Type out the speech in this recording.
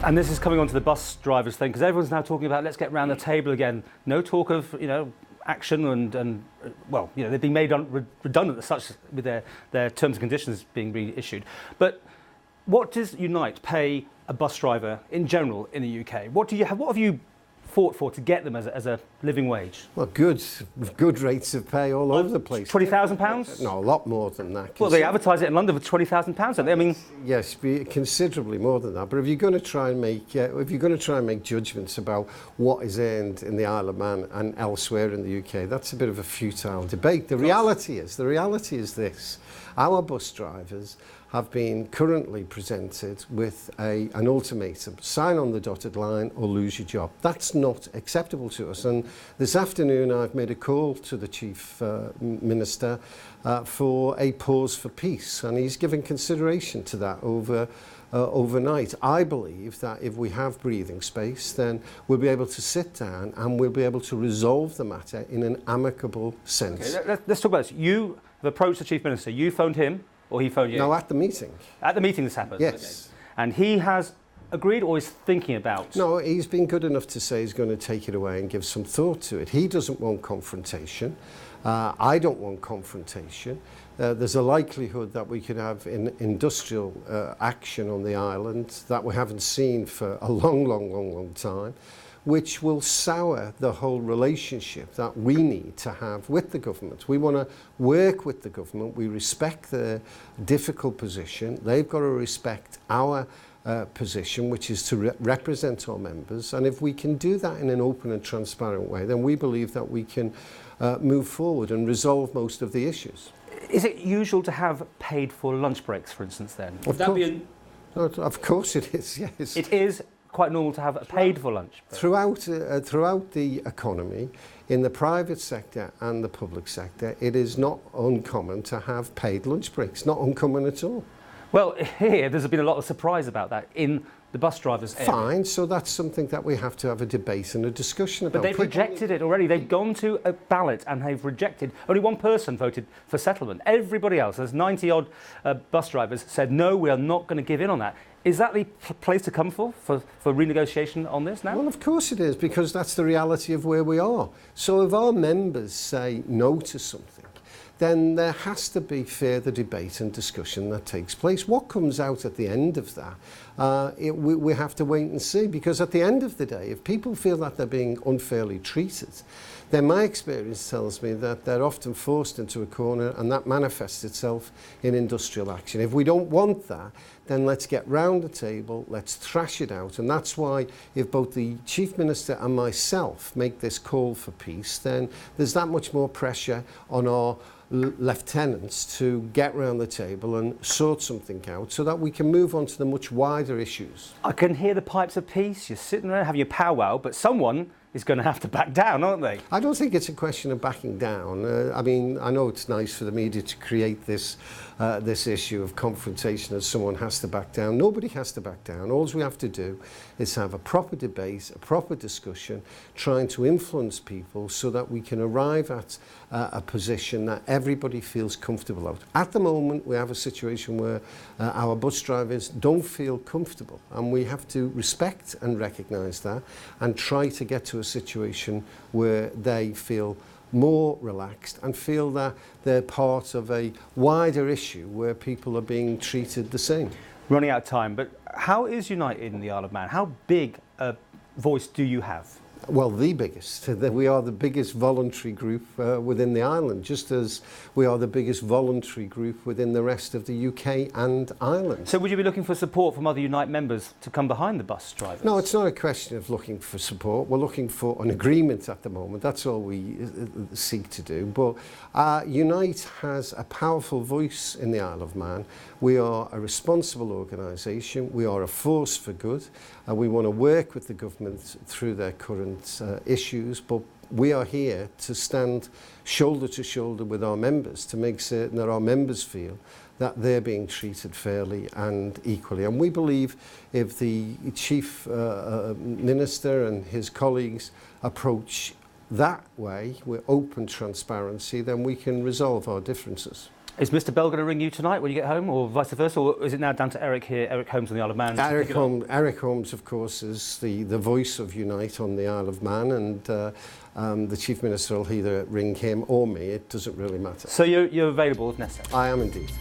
And this is coming on to the bus drivers thing, because everyone's now talking about let's get round the table again. No talk of, action and well, they've been made redundant as such with their terms and conditions being reissued. But what does Unite pay a bus driver in general in the UK? What have you fought for to get them as a living wage? Well, good rates of pay all over the place. £20,000? No, a lot more than that. Well, they advertise it in London for £20,000, don't they? I mean, yes, considerably more than that. But if you're going to try and make judgments about what is earned in the Isle of Man and elsewhere in the UK, that's a bit of a futile debate. The reality is this: our bus drivers have been currently presented with an ultimatum: sign on the dotted line or lose your job. That's not acceptable to us. And this afternoon I've made a call to the Chief Minister for a pause for peace, and he's given consideration to that overnight. I believe that if we have breathing space, then we'll be able to sit down and we'll be able to resolve the matter in an amicable sense. Okay, let's talk about this. You have approached the Chief Minister. You phoned him, or he phoned you? No, at the meeting. At the meeting this happened? Yes. Okay. And he has agreed, or is thinking about? No, he's been good enough to say he's going to take it away and give some thought to it. He doesn't want confrontation. I don't want confrontation. There's a likelihood that we could have industrial action on the island that we haven't seen for a long time, which will sour the whole relationship that we need to have with the government. We want to work with the government. We respect their difficult position. They've got to respect our position, which is to represent our members. And if we can do that in an open and transparent way, then we believe that we can move forward and resolve most of the issues. Is it usual to have paid for lunch breaks, for instance, then? Of course it is, yes. It is quite normal to have a paid for lunch break. Throughout the economy, in the private sector and the public sector, it is not uncommon to have paid lunch breaks. Not uncommon at all. Well, here there's been a lot of surprise about that in the bus drivers area. Fine, so that's something that we have to have a debate and a discussion about. But they've rejected it already. They've gone to a ballot and they've rejected. Only one person voted for settlement. Everybody else, there's 90-odd bus drivers, said, no, we are not going to give in on that. Is that the place to come for renegotiation on this now? Well, of course it is, because that's the reality of where we are. So if our members say no to something, then there has to be further debate and discussion that takes place. What comes out at the end of that, we have to wait and see, because at the end of the day, if people feel that they're being unfairly treated, then my experience tells me that they're often forced into a corner, and that manifests itself in industrial action. If we don't want that, then let's get round the table, let's thrash it out. And that's why if both the Chief Minister and myself make this call for peace, then there's that much more pressure on our lieutenants to get round the table and sort something out so that we can move on to the much wider issues. I can hear the pipes of peace. You're sitting there having your powwow, but someone is going to have to back down, aren't they? I don't think it's a question of backing down. I mean, I know it's nice for the media to create this issue of confrontation as someone has to back down. Nobody has to back down. All we have to do is have a proper debate, a proper discussion, trying to influence people so that we can arrive at a position that everybody feels comfortable about. At the moment, we have a situation where our bus drivers don't feel comfortable, and we have to respect and recognise that and try to get to a situation where they feel more relaxed and feel that they're part of a wider issue where people are being treated the same. Running out of time, but how is Unite in the Isle of Man? How big a voice do you have? Well, the biggest. We are the biggest voluntary group within the island, just as we are the biggest voluntary group within the rest of the UK and Ireland. So would you be looking for support from other Unite members to come behind the bus drivers? No, it's not a question of looking for support. We're looking for an agreement at the moment. That's all we seek to do. But Unite has a powerful voice in the Isle of Man. We are a responsible organisation. We are a force for good. We want to work with the government through their current issues, but we are here to stand shoulder to shoulder with our members to make certain that our members feel that they're being treated fairly and equally. And we believe if the Chief Minister and his colleagues approach that way with open transparency, then we can resolve our differences. Is Mr. Bell going to ring you tonight when you get home, or vice versa, or is it now down to Eric here, Eric Holmes on the Isle of Man? Eric Holmes, of course, is the voice of Unite on the Isle of Man, and the Chief Minister will either ring him or me. It doesn't really matter. So you're available if necessary? I am indeed.